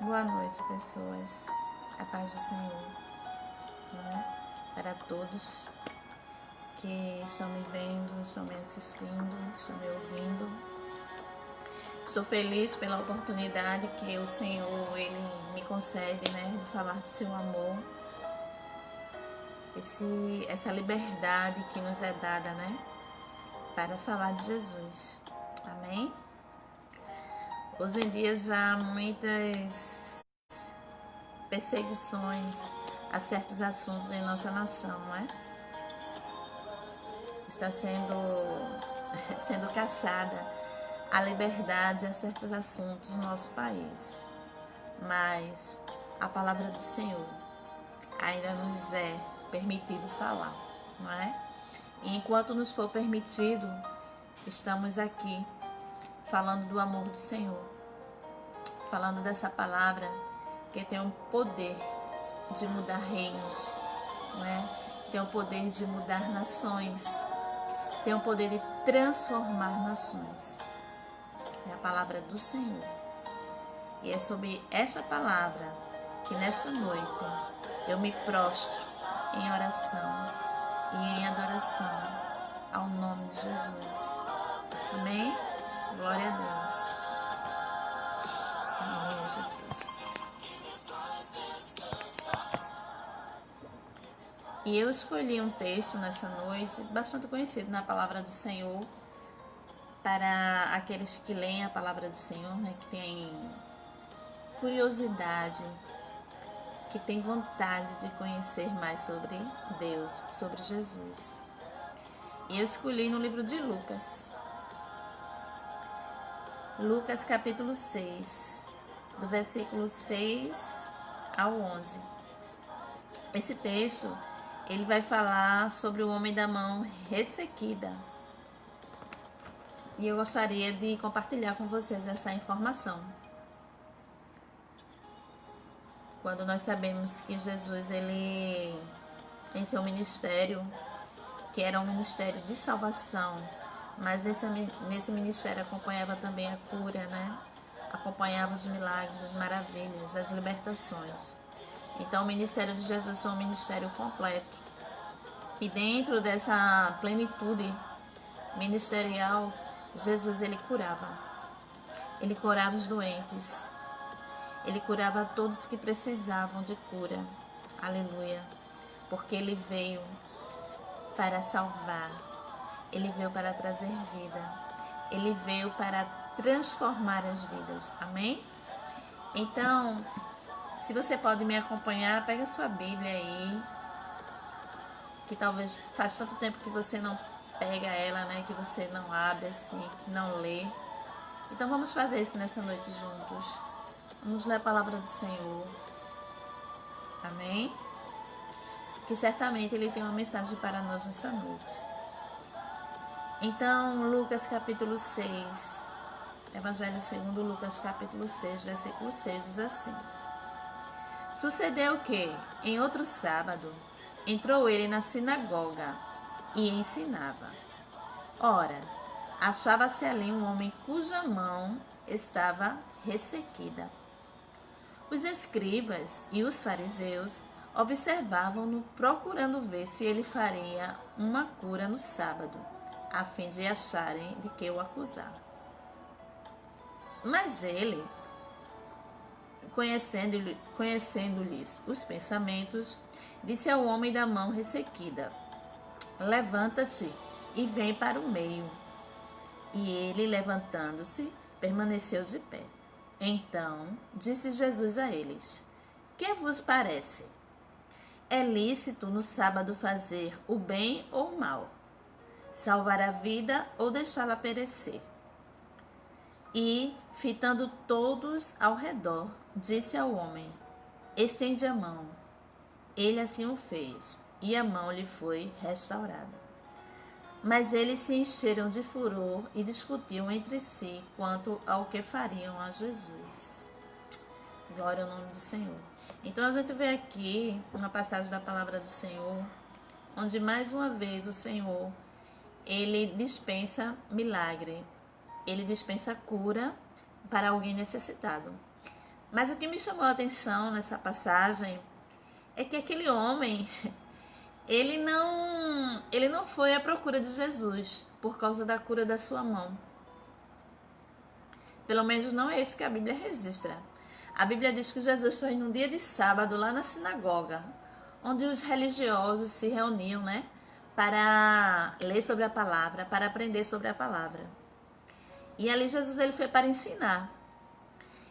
Boa noite, pessoas. A paz do Senhor, né? Para todos que estão me vendo, estão me assistindo, estão me ouvindo. Estou feliz pela oportunidade que o Senhor ele me concede, né, de falar do seu amor. Essa liberdade que nos é dada, né, para falar de Jesus. Amém? Hoje em dia já há muitas perseguições a certos assuntos em nossa nação, não é? Está sendo caçada a liberdade a certos assuntos no nosso país. Mas a palavra do Senhor ainda nos é permitido falar, não é? E enquanto nos for permitido, estamos aqui falando do amor do Senhor, falando dessa palavra que tem o poder de mudar reinos, não é? Tem o poder de mudar nações, tem o poder de transformar nações. É a palavra do Senhor. E é sobre esta palavra que nesta noite eu me prostro em oração e em adoração ao nome de Jesus. Amém? Glória a Deus. Amém, Jesus. E eu escolhi um texto nessa noite bastante conhecido na palavra do Senhor para aqueles que leem a palavra do Senhor, né, que têm curiosidade, que têm vontade de conhecer mais sobre Deus, sobre Jesus. E eu escolhi no livro de Lucas. Lucas capítulo 6, do versículo 6 ao 11. Esse texto, ele vai falar sobre o homem da mão ressequida. E eu gostaria de compartilhar com vocês essa informação. Quando nós sabemos que Jesus, ele, em seu ministério, que era um ministério de salvação, mas nesse ministério acompanhava também a cura, né? Acompanhava os milagres, as maravilhas, as libertações. Então o ministério de Jesus foi um ministério completo. E dentro dessa plenitude ministerial, Jesus ele curava. Ele curava os doentes. Ele curava todos que precisavam de cura. Aleluia. Porque ele veio para salvar. Ele veio para trazer vida. Ele veio para transformar as vidas. Amém? Então, se você pode me acompanhar, pega a sua Bíblia aí, que talvez faz tanto tempo que você não pega ela, né? Que você não abre assim, que não lê. Então vamos fazer isso nessa noite juntos. Vamos ler a palavra do Senhor. Amém? Que certamente Ele tem uma mensagem para nós nessa noite. Então, Lucas capítulo 6, Evangelho segundo Lucas capítulo 6, versículo 6 diz assim: Sucedeu que, em outro sábado, entrou ele na sinagoga e ensinava. Ora, achava-se ali um homem cuja mão estava ressequida. Os escribas e os fariseus observavam-no, procurando ver se ele faria uma cura no sábado, a fim de acharem de que o acusar. Mas ele, conhecendo-lhes os pensamentos, disse ao homem da mão ressequida: Levanta-te e vem para o meio. E ele, levantando-se, permaneceu de pé. Então disse Jesus a eles: Que vos parece? É lícito no sábado fazer o bem ou o mal? Salvar a vida ou deixá-la perecer? E, fitando todos ao redor, disse ao homem: Estende a mão. Ele assim o fez, e a mão lhe foi restaurada. Mas eles se encheram de furor e discutiam entre si quanto ao que fariam a Jesus. Glória ao nome do Senhor. Então a gente vê aqui uma passagem da palavra do Senhor, onde mais uma vez o Senhor, ele dispensa milagre, ele dispensa cura para alguém necessitado. Mas o que me chamou a atenção nessa passagem é que aquele homem, ele não foi à procura de Jesus por causa da cura da sua mão. Pelo menos não é isso que a Bíblia registra. A Bíblia diz que Jesus foi num dia de sábado lá na sinagoga, onde os religiosos se reuniam, né, para ler sobre a palavra, para aprender sobre a palavra. E ali Jesus ele foi para ensinar.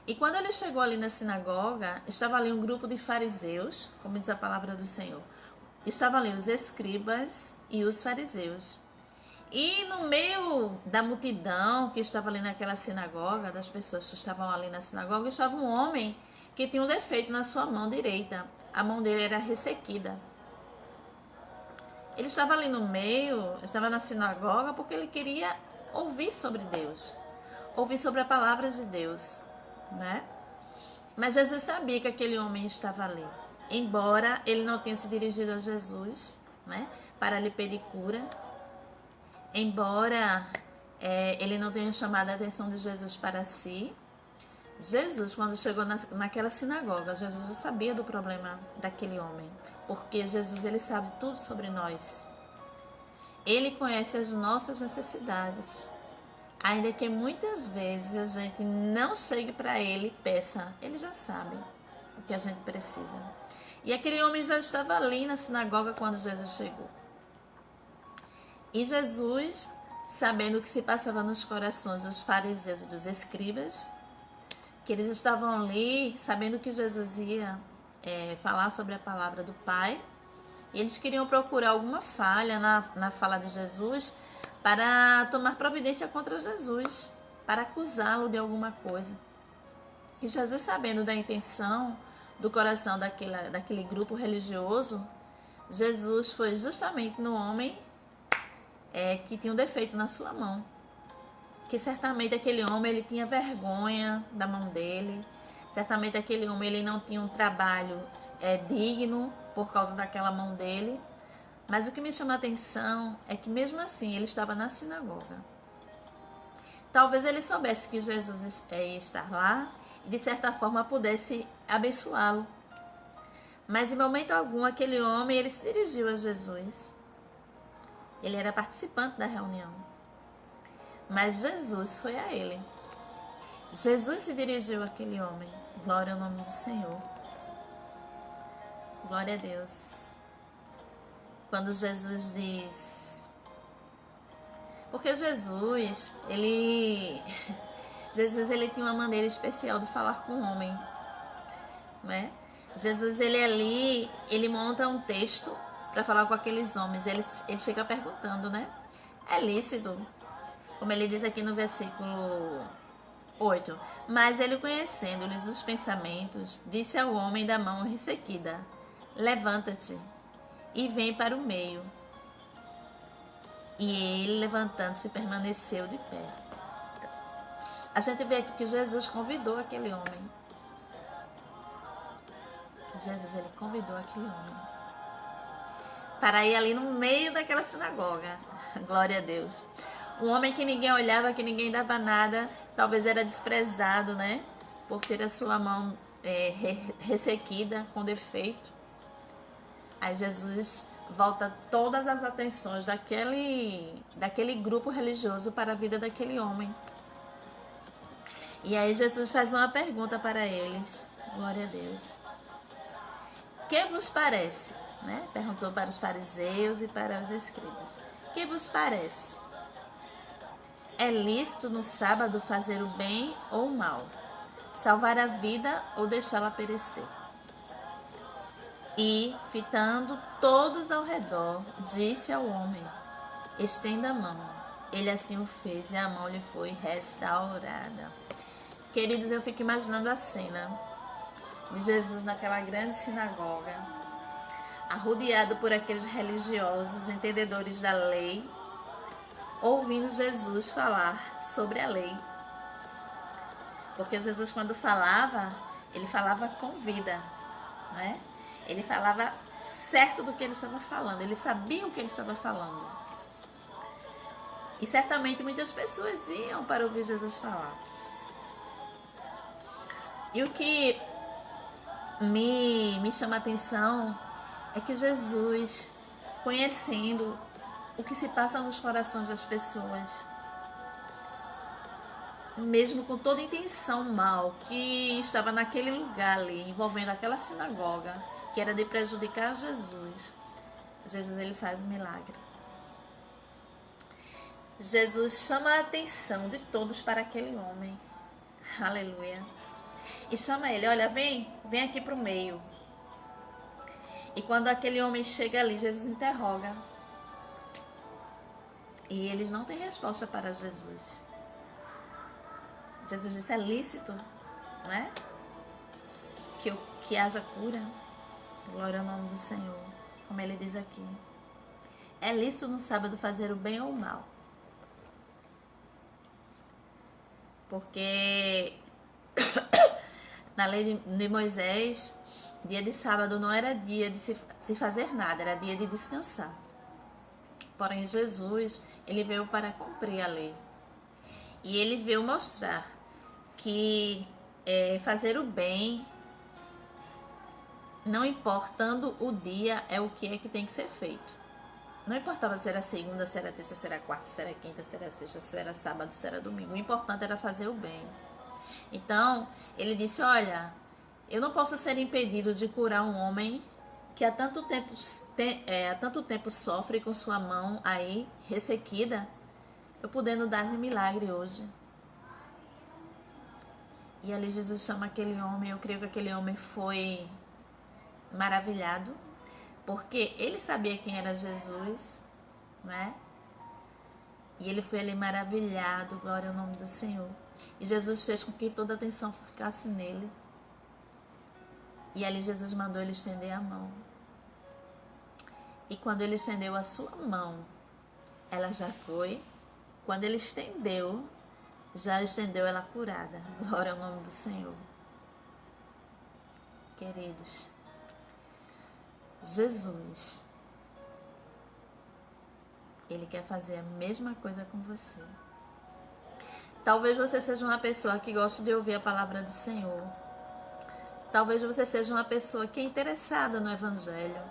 E quando ele chegou ali na sinagoga, estava ali um grupo de fariseus, como diz a palavra do Senhor. Estavam ali os escribas e os fariseus. E no meio da multidão que estava ali naquela sinagoga, das pessoas que estavam ali na sinagoga, estava um homem que tinha um defeito na sua mão direita. A mão dele era ressequida. Ele estava ali no meio, estava na sinagoga porque ele queria ouvir sobre Deus, ouvir sobre a palavra de Deus, né? Mas Jesus sabia que aquele homem estava ali. Embora ele não tenha se dirigido a Jesus, né, para lhe pedir cura, embora ele não tenha chamado a atenção de Jesus para si, Jesus, quando chegou naquela sinagoga, Jesus já sabia do problema daquele homem, porque Jesus ele sabe tudo sobre nós. Ele conhece as nossas necessidades. Ainda que muitas vezes a gente não chegue para ele e peça, ele já sabe o que a gente precisa. E aquele homem já estava ali na sinagoga quando Jesus chegou. E Jesus, sabendo o que se passava nos corações dos fariseus e dos escribas, que eles estavam ali sabendo que Jesus ia falar sobre a palavra do Pai, e eles queriam procurar alguma falha na fala de Jesus para tomar providência contra Jesus, para acusá-lo de alguma coisa. E Jesus, sabendo da intenção do coração daquele grupo religioso, Jesus foi justamente no homem que tinha um defeito na sua mão. Que certamente aquele homem ele tinha vergonha da mão dele, certamente aquele homem ele não tinha um trabalho digno por causa daquela mão dele. Mas o que me chama a atenção é que mesmo assim ele estava na sinagoga. Talvez ele soubesse que Jesus ia estar lá e de certa forma pudesse abençoá-lo. Mas em momento algum aquele homem ele se dirigiu a Jesus. Ele era participante da reunião. Mas Jesus foi a ele. Jesus se dirigiu àquele homem. Glória ao nome do Senhor. Glória a Deus. Quando Jesus diz... Porque Jesus ele tinha uma maneira especial de falar com o homem, né? Jesus, ele monta um texto para falar com aqueles homens. Ele chega perguntando, né? É lícito, como ele diz aqui no versículo 8. Mas ele, conhecendo-lhes os pensamentos, disse ao homem da mão ressequida: levanta-te e vem para o meio. E ele, levantando-se, permaneceu de pé. A gente vê aqui que Jesus convidou aquele homem. Jesus, ele convidou aquele homem para ir ali no meio daquela sinagoga. Glória a Deus. Um homem que ninguém olhava, que ninguém dava nada, talvez era desprezado, né? Por ter a sua mão ressequida, com defeito. Aí Jesus volta todas as atenções daquele grupo religioso para a vida daquele homem. E aí Jesus faz uma pergunta para eles. Glória a Deus. Que vos parece? Né? Perguntou para os fariseus e para os escribas. Que vos parece? É lícito no sábado fazer o bem ou o mal? Salvar a vida ou deixá-la perecer? E, fitando todos ao redor, disse ao homem: estenda a mão. Ele assim o fez e a mão lhe foi restaurada. Queridos, eu fico imaginando a cena de Jesus naquela grande sinagoga, arrodeado por aqueles religiosos, entendedores da lei, ouvindo Jesus falar sobre a lei. Porque Jesus, quando falava, ele falava com vida, né? Ele falava certo do que ele estava falando, ele sabia o que ele estava falando. E certamente muitas pessoas iam para ouvir Jesus falar. E o que me chama a atenção é que Jesus, conhecendo o que se passa nos corações das pessoas, mesmo com toda intenção mal que estava naquele lugar ali, envolvendo aquela sinagoga, que era de prejudicar Jesus, Jesus ele faz um milagre. Jesus chama a atenção de todos para aquele homem. Aleluia. E chama ele, olha, vem aqui para o meio. E quando aquele homem chega ali, Jesus interroga. E eles não têm resposta para Jesus. Jesus disse, é lícito, né? Que haja cura. Glória ao nome do Senhor. Como ele diz aqui. É lícito no sábado fazer o bem ou o mal. Porque na lei de Moisés, dia de sábado não era dia de se fazer nada, era dia de descansar. Porém, Jesus, ele veio para cumprir a lei. E ele veio mostrar que fazer o bem, não importando o dia, é o que é que tem que ser feito. Não importava se era segunda, se era terça, se era quarta, se era quinta, se era sexta, se era sábado, se era domingo. O importante era fazer o bem. Então, ele disse, olha, eu não posso ser impedido de curar um homem que há tanto tempo sofre com sua mão aí ressequida, eu podendo dar-lhe milagre hoje. E ali Jesus chama aquele homem, eu creio que aquele homem foi maravilhado, porque ele sabia quem era Jesus, né? E ele foi ali maravilhado, glória ao nome do Senhor. E Jesus fez com que toda a atenção ficasse nele. E ali Jesus mandou ele estender a mão. E quando ele estendeu a sua mão, ela já foi. Quando ele estendeu, já estendeu ela curada. Glória ao nome do Senhor. Queridos, Jesus, ele quer fazer a mesma coisa com você. Talvez você seja uma pessoa que gosta de ouvir a palavra do Senhor. Talvez você seja uma pessoa que é interessada no Evangelho.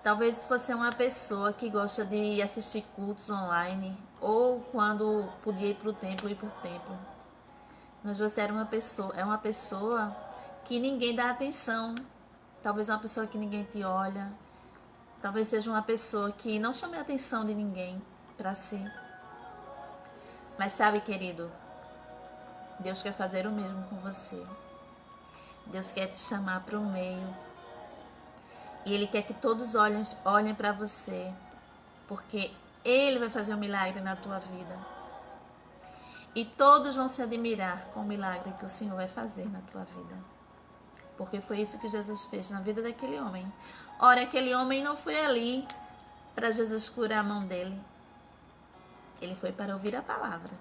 Talvez você é uma pessoa que gosta de assistir cultos online, ou quando podia ir para o templo, ir para o templo. Mas você é uma pessoa que ninguém dá atenção. Talvez uma pessoa que ninguém te olha. Talvez seja uma pessoa que não chame a atenção de ninguém para si. Mas sabe, querido, Deus quer fazer o mesmo com você. Deus quer te chamar para o meio. E Ele quer que todos olhem para você. Porque Ele vai fazer um milagre na tua vida. E todos vão se admirar com o milagre que o Senhor vai fazer na tua vida. Porque foi isso que Jesus fez na vida daquele homem. Ora, aquele homem não foi ali para Jesus curar a mão dele. Ele foi para ouvir a palavra.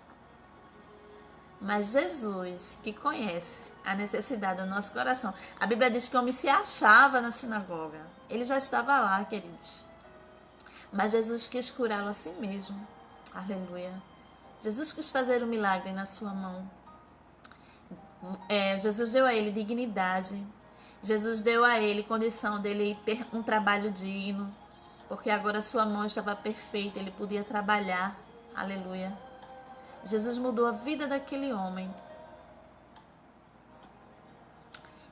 Mas Jesus, que conhece a necessidade do nosso coração. A Bíblia diz que o homem se achava na sinagoga. Ele já estava lá, queridos. Mas Jesus quis curá-lo a si mesmo. Aleluia. Jesus quis fazer um milagre na sua mão. Jesus deu a ele dignidade. Jesus deu a ele condição dele ter um trabalho digno. Porque agora sua mão estava perfeita. Ele podia trabalhar. Aleluia. Jesus mudou a vida daquele homem.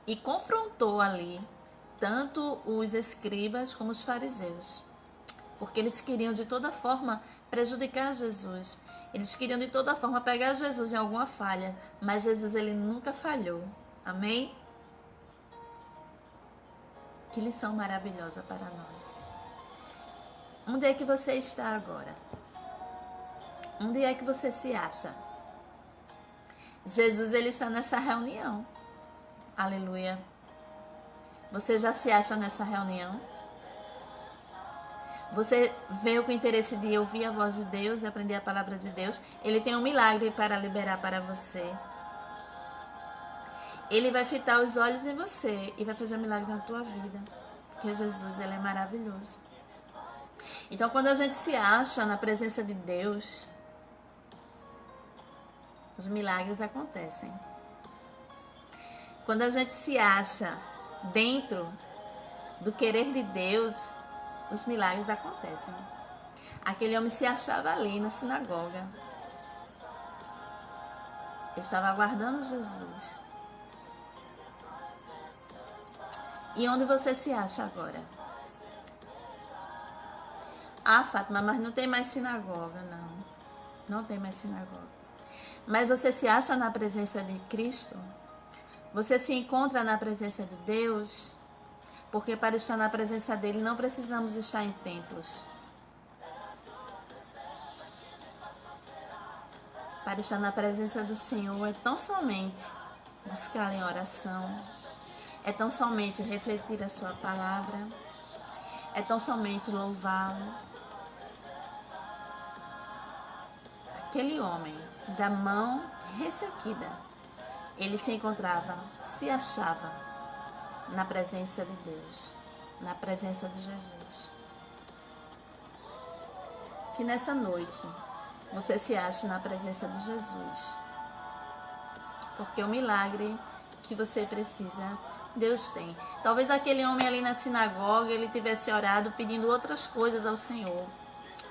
E confrontou ali tanto os escribas como os fariseus. Porque eles queriam de toda forma prejudicar Jesus. Eles queriam de toda forma pegar Jesus em alguma falha. Mas Jesus, ele nunca falhou. Amém? Que lição maravilhosa para nós. Onde é que você está agora? Onde é que você se acha? Jesus, ele está nessa reunião. Aleluia. Você já se acha nessa reunião? Você veio com o interesse de ouvir a voz de Deus e aprender a palavra de Deus? Ele tem um milagre para liberar para você. Ele vai fitar os olhos em você e vai fazer um milagre na tua vida. Porque Jesus, ele é maravilhoso. Então, quando a gente se acha na presença de Deus, os milagres acontecem. Quando a gente se acha dentro do querer de Deus, os milagres acontecem. Aquele homem se achava ali na sinagoga. Ele estava aguardando Jesus. E onde você se acha agora? Ah, Fátima, mas não tem mais sinagoga, não. Não tem mais sinagoga. Mas você se acha na presença de Cristo? Você se encontra na presença de Deus? Porque para estar na presença dele não precisamos estar em templos. Para estar na presença do Senhor é tão somente buscá-lo em oração, é tão somente refletir a sua palavra, é tão somente louvá-lo. Aquele homem da mão ressequida, ele se encontrava, se achava na presença de Deus, na presença de Jesus. Que nessa noite você se ache na presença de Jesus, porque o milagre que você precisa, Deus tem. Talvez aquele homem ali na sinagoga, ele tivesse orado pedindo outras coisas ao Senhor.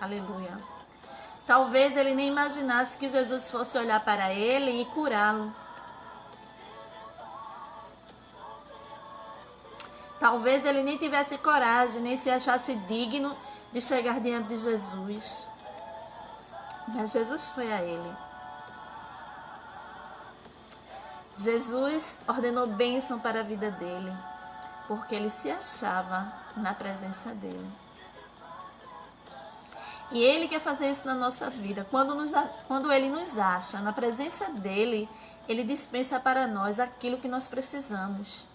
Aleluia. Talvez ele nem imaginasse que Jesus fosse olhar para ele e curá-lo. Talvez ele nem tivesse coragem, nem se achasse digno de chegar diante de Jesus. Mas Jesus foi a ele. Jesus ordenou bênção para a vida dele, porque ele se achava na presença dele. E ele quer fazer isso na nossa vida. Quando ele nos acha na presença dele, ele dispensa para nós aquilo que nós precisamos.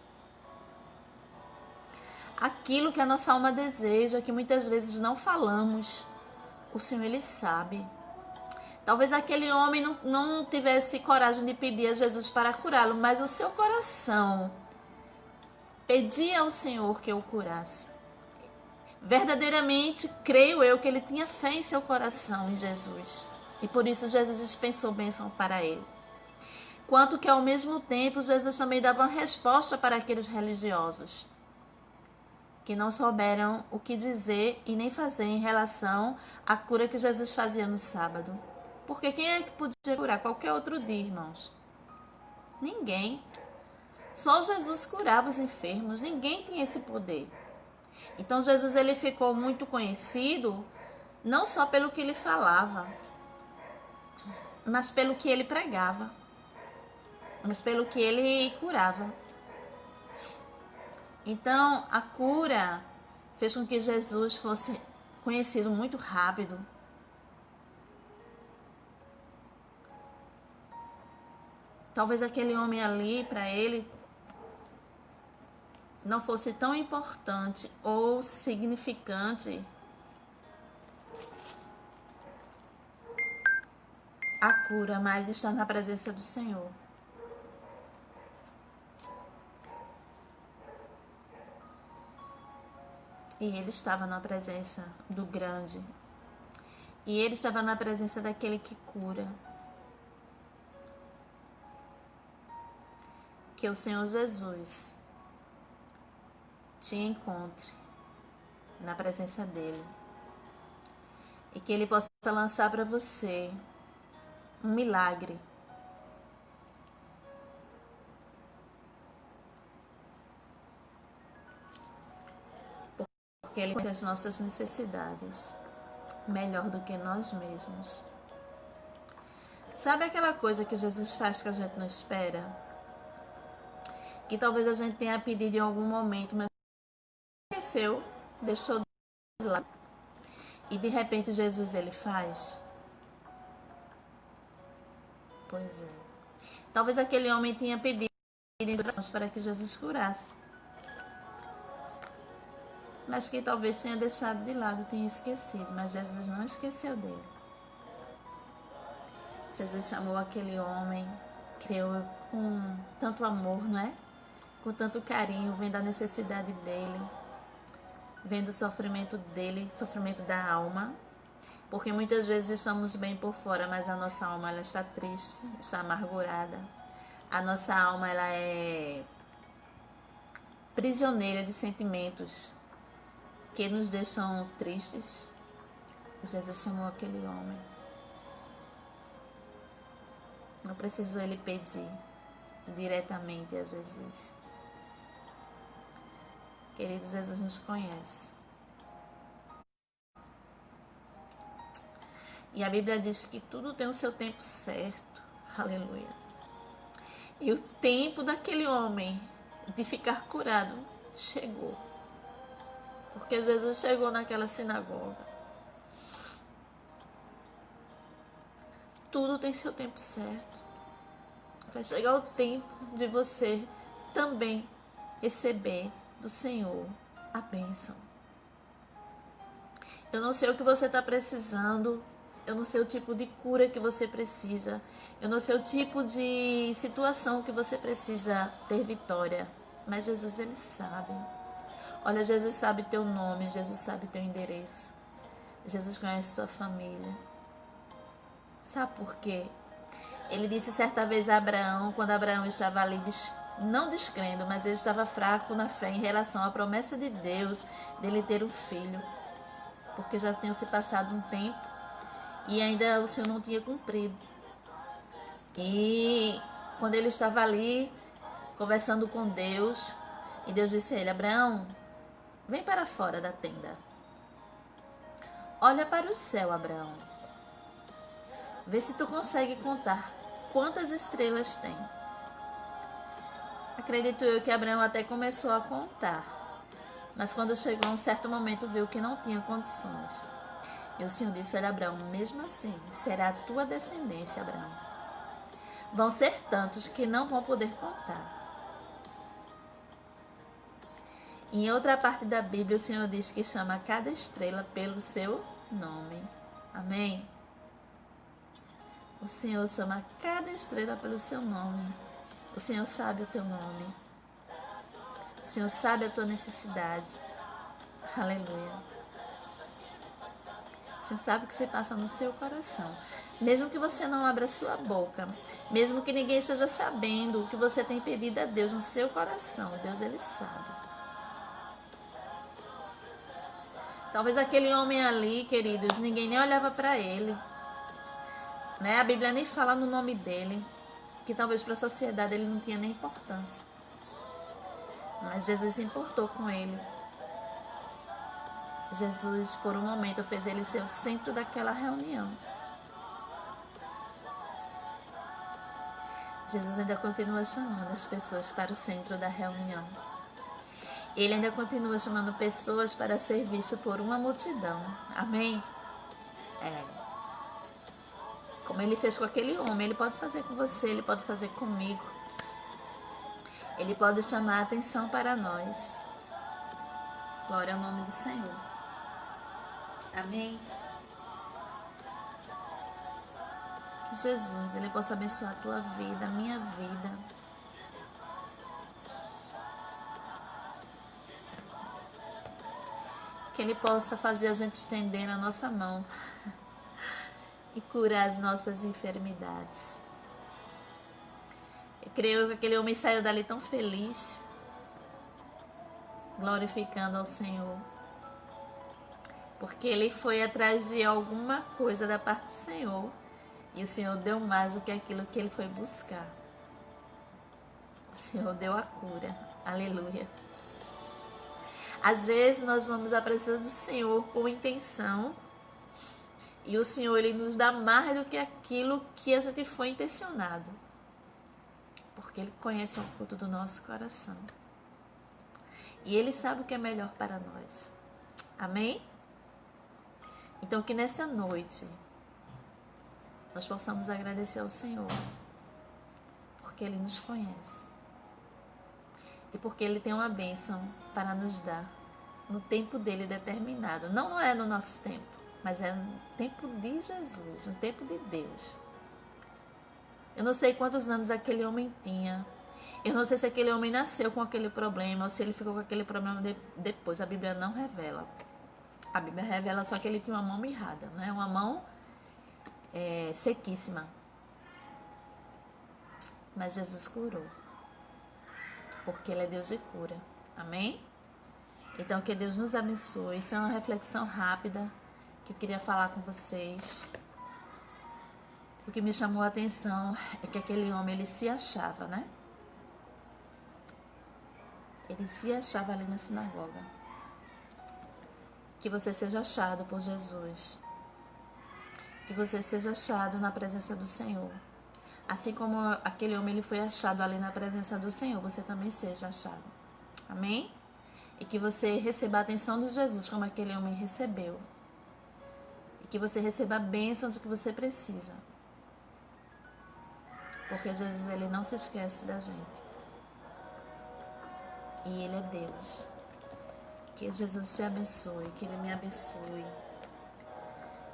Aquilo que a nossa alma deseja, que muitas vezes não falamos. O Senhor, ele sabe. Talvez aquele homem não tivesse coragem de pedir a Jesus para curá-lo, mas o seu coração pedia ao Senhor que o curasse. Verdadeiramente, creio eu que ele tinha fé em seu coração em Jesus. E por isso Jesus dispensou bênção para ele. Quanto que ao mesmo tempo Jesus também dava uma resposta para aqueles religiosos que não souberam o que dizer e nem fazer em relação à cura que Jesus fazia no sábado. Porque quem é que podia curar qualquer outro dia, irmãos? Ninguém. Só Jesus curava os enfermos, ninguém tinha esse poder. Então Jesus, ele ficou muito conhecido não só pelo que ele falava, mas pelo que ele pregava, mas pelo que ele curava. Então a cura fez com que Jesus fosse conhecido muito rápido. Talvez aquele homem ali, para ele, não fosse tão importante ou significante a cura, mas estar na presença do Senhor. E ele estava na presença do grande. E ele estava na presença daquele que cura. Que o Senhor Jesus te encontre na presença dele e que ele possa lançar para você um milagre, porque ele conhece as nossas necessidades melhor do que nós mesmos. Sabe aquela coisa que Jesus faz que a gente não espera? Que talvez a gente tenha pedido em algum momento, mas esqueceu, deixou de lado. E de repente Jesus, ele faz. Pois é. Talvez aquele homem tenha pedido para que Jesus curasse. Mas que talvez tenha deixado de lado, tenha esquecido. Mas Jesus não esqueceu dele. Jesus chamou aquele homem, criou com tanto amor, não é? Com tanto carinho, vendo a necessidade dele, vendo o sofrimento dele, sofrimento da alma. Porque muitas vezes estamos bem por fora, mas a nossa alma ela está triste, está amargurada. A nossa alma, ela é prisioneira de sentimentos que nos deixam tristes. Jesus chamou aquele homem. Não precisou ele pedir diretamente a Jesus. Querido, Jesus nos conhece. E a Bíblia diz que tudo tem o seu tempo certo. Aleluia. E o tempo daquele homem de ficar curado chegou. Porque Jesus chegou naquela sinagoga. Tudo tem seu tempo certo. Vai chegar o tempo de você também receber do Senhor a bênção. Eu não sei o que você está precisando. Eu não sei o tipo de cura que você precisa. Eu não sei o tipo de situação que você precisa ter vitória. Mas Jesus, ele sabe. Olha, Jesus sabe teu nome. Jesus sabe teu endereço. Jesus conhece tua família. Sabe por quê? Ele disse certa vez a Abraão, quando Abraão estava ali, não descrendo, mas ele estava fraco na fé em relação à promessa de Deus dele ter um filho. Porque já tinha se passado um tempo e ainda o Senhor não tinha cumprido. E quando ele estava ali, conversando com Deus, e Deus disse a ele: Abraão, vem para fora da tenda. Olha para o céu, Abraão. Vê se tu consegue contar quantas estrelas tem. Acredito eu que Abraão até começou a contar. Mas quando chegou a um certo momento, viu que não tinha condições. E o Senhor disse a Abraão: mesmo assim, será a tua descendência, Abraão. Vão ser tantos que não vão poder contar. Em outra parte da Bíblia, o Senhor diz que chama cada estrela pelo seu nome. Amém? O Senhor chama cada estrela pelo seu nome. O Senhor sabe o teu nome. O Senhor sabe a tua necessidade. Aleluia. O Senhor sabe o que você passa no seu coração. Mesmo que você não abra a sua boca, mesmo que ninguém esteja sabendo o que você tem pedido a Deus no seu coração, Deus, ele sabe. Talvez aquele homem ali, queridos, ninguém nem olhava para ele. Né? A Bíblia nem fala no nome dele, que talvez para a sociedade ele não tinha nem importância. Mas Jesus se importou com ele. Jesus, por um momento, fez ele ser o centro daquela reunião. Jesus ainda continua chamando as pessoas para o centro da reunião. Ele ainda continua chamando pessoas para ser visto por uma multidão. Amém? Como ele fez com aquele homem, ele pode fazer com você, ele pode fazer comigo. Ele pode chamar a atenção para nós. Glória ao nome do Senhor. Amém? Que Jesus, ele possa abençoar a tua vida, a minha vida. Que ele possa fazer a gente estender a nossa mão e curar as nossas enfermidades. Eu creio que aquele homem saiu dali tão feliz, glorificando ao Senhor, porque ele foi atrás de alguma coisa da parte do Senhor, e o Senhor deu mais do que aquilo que ele foi buscar. O Senhor deu a cura. Aleluia. Às vezes nós vamos à presença do Senhor com intenção, e o Senhor, ele nos dá mais do que aquilo que a gente foi intencionado, porque ele conhece o oculto do nosso coração. E ele sabe o que é melhor para nós. Amém? Então que nesta noite nós possamos agradecer ao Senhor, porque ele nos conhece. E porque ele tem uma bênção para nos dar no tempo dele determinado. Não é no nosso tempo, mas é no tempo de Jesus, no tempo de Deus. Eu não sei quantos anos aquele homem tinha. Eu não sei se aquele homem nasceu com aquele problema ou se ele ficou com aquele problema depois. A Bíblia não revela. A Bíblia revela só que ele tinha uma mão mirrada, né? Uma mão sequíssima. mas Jesus curou, porque Ele é Deus de cura. Amém? Então, que Deus nos abençoe. Isso é uma reflexão rápida que eu queria falar com vocês. O que me chamou a atenção é que aquele homem, ele se achava, né? Ele se achava ali na sinagoga. Que você seja achado por Jesus. Que você seja achado na presença do Senhor. Assim como aquele homem, ele foi achado ali na presença do Senhor, você também seja achado. Amém? E que você receba a atenção de Jesus, como aquele homem recebeu. E que você receba a bênção de que você precisa. Porque Jesus, ele não se esquece da gente. E Ele é Deus. Que Jesus te abençoe, que Ele me abençoe.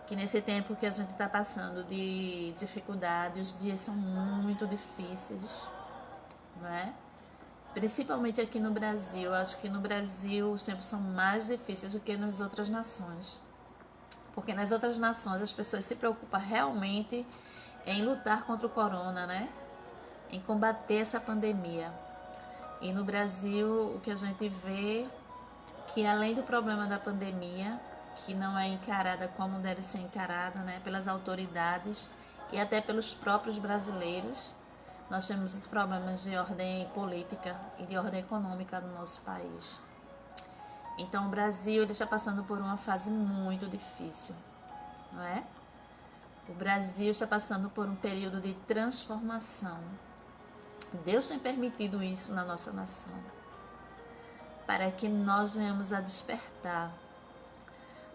Que nesse tempo que a gente está passando de dificuldade, os dias são muito difíceis, não é? Principalmente aqui no Brasil. Acho que no Brasil os tempos são mais difíceis do que nas outras nações. Porque nas outras nações as pessoas se preocupam realmente em lutar contra o corona, né? Em combater essa pandemia. E no Brasil, o que a gente vê, que além do problema da pandemia, que não é encarada como deve ser encarada, né, pelas autoridades e até pelos próprios brasileiros, nós temos os problemas de ordem política e de ordem econômica no nosso país. Então, o Brasil ele está passando por uma fase muito difícil, não é? O Brasil está passando por um período de transformação. Deus tem permitido isso na nossa nação, para que nós venhamos a despertar,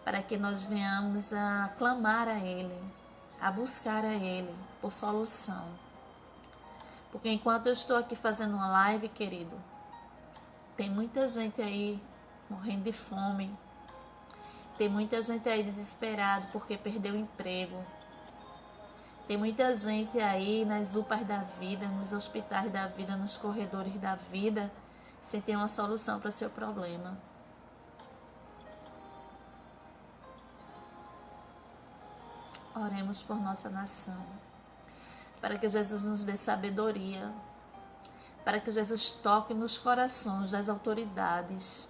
para que nós venhamos a clamar a Ele, a buscar a Ele por solução. Porque enquanto eu estou aqui fazendo uma live, querido, tem muita gente aí morrendo de fome, tem muita gente aí desesperada porque perdeu o emprego. Tem muita gente aí nas UPAs da vida, nos hospitais da vida, nos corredores da vida, sem ter uma solução para seu problema. Oremos por nossa nação, para que Jesus nos dê sabedoria, para que Jesus toque nos corações das autoridades,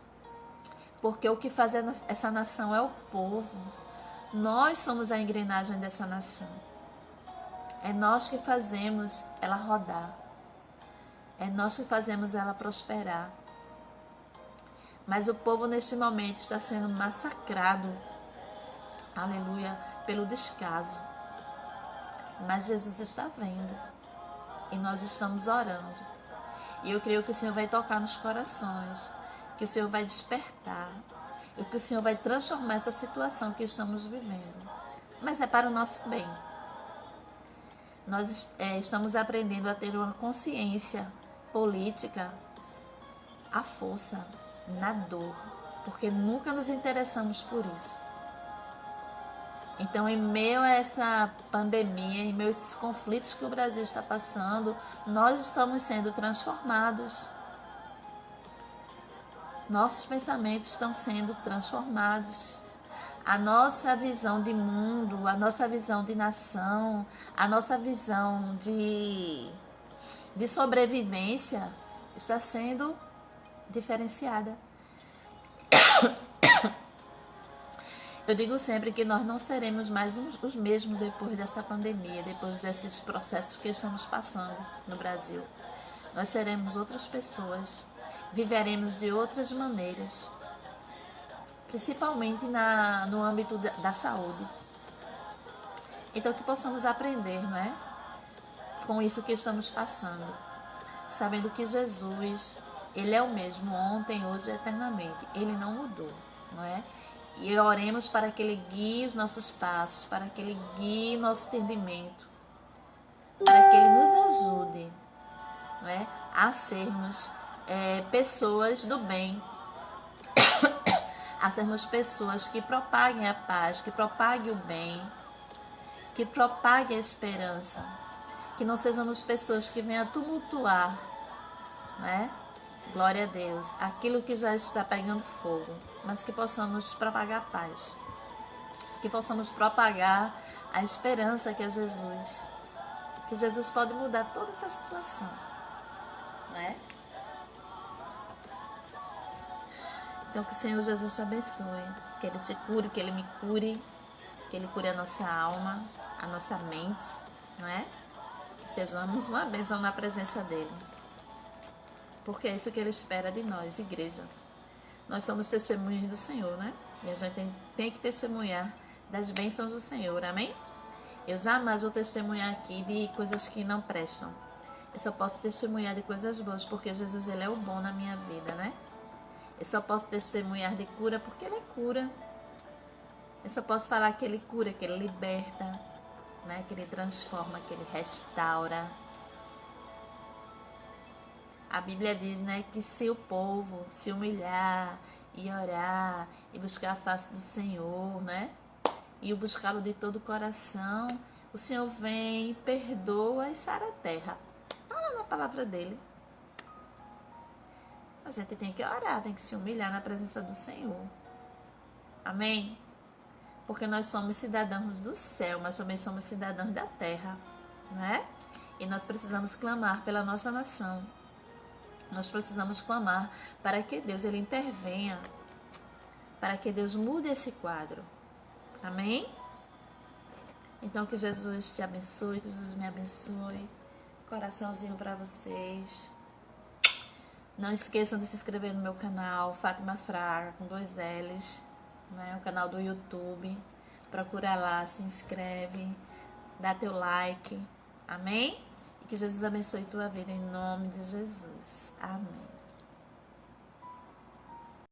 porque o que faz essa nação é o povo. Nós somos a engrenagem dessa nação. É nós que fazemos ela rodar. É nós que fazemos ela prosperar. Mas o povo neste momento está sendo massacrado, aleluia, pelo descaso. Mas Jesus está vendo e nós estamos orando. E eu creio que o Senhor vai tocar nos corações, que o Senhor vai despertar e que o Senhor vai transformar essa situação que estamos vivendo. Mas é para o nosso bem. Nós estamos aprendendo a ter uma consciência política à força, na dor, porque nunca nos interessamos por isso. Então, em meio a essa pandemia, em meio a esses conflitos que o Brasil está passando, nós estamos sendo transformados. Nossos pensamentos estão sendo transformados. A nossa visão de mundo, a nossa visão de nação, a nossa visão de sobrevivência está sendo diferenciada. Eu digo sempre que nós não seremos mais os mesmos depois dessa pandemia, depois desses processos que estamos passando no Brasil. Nós seremos outras pessoas, viveremos de outras maneiras. Principalmente no âmbito da saúde. Então, que possamos aprender, não é? Com isso que estamos passando. Sabendo que Jesus, Ele é o mesmo ontem, hoje e eternamente. Ele não mudou, não é? E oremos para que Ele guie os nossos passos, para que Ele guie nosso entendimento, para que Ele nos ajude, não é? A sermos pessoas do bem, a sermos pessoas que propaguem a paz, que propaguem o bem, que propaguem a esperança, que não sejamos pessoas que venham a tumultuar, né? Glória a Deus, aquilo que já está pegando fogo, mas que possamos propagar a paz, que possamos propagar a esperança que é Jesus, que Jesus pode mudar toda essa situação, não é? Então que o Senhor Jesus te abençoe, que Ele te cure, que Ele me cure, que Ele cure a nossa alma, a nossa mente, não é? Que sejamos uma bênção na presença dEle. Porque é isso que Ele espera de nós, igreja. Nós somos testemunhas do Senhor, né? E a gente tem que testemunhar das bênçãos do Senhor, amém? Eu jamais vou testemunhar aqui de coisas que não prestam. Eu só posso testemunhar de coisas boas, porque Jesus, Ele é o bom na minha vida, né? Eu só posso testemunhar de cura, porque Ele é cura. Eu só posso falar que Ele cura, que Ele liberta, né? Que Ele transforma, que Ele restaura. A Bíblia diz, né, que se o povo se humilhar e orar e buscar a face do Senhor, né, e o buscá-lo de todo o coração, o Senhor vem, perdoa e sara a terra. Está lá na palavra dele. A gente tem que orar, tem que se humilhar na presença do Senhor. Amém? Porque nós somos cidadãos do céu, mas também somos cidadãos da terra, não é? E nós precisamos clamar pela nossa nação. Nós precisamos clamar para que Deus Ele intervenha, para que Deus mude esse quadro. Amém? Então que Jesus te abençoe, que Jesus me abençoe. Coraçãozinho para vocês. Não esqueçam de se inscrever no meu canal, Fátima Fraga, com 2 L's, né? O canal do YouTube. Procura lá, se inscreve, dá teu like. Amém? Que Jesus abençoe tua vida em nome de Jesus. Amém.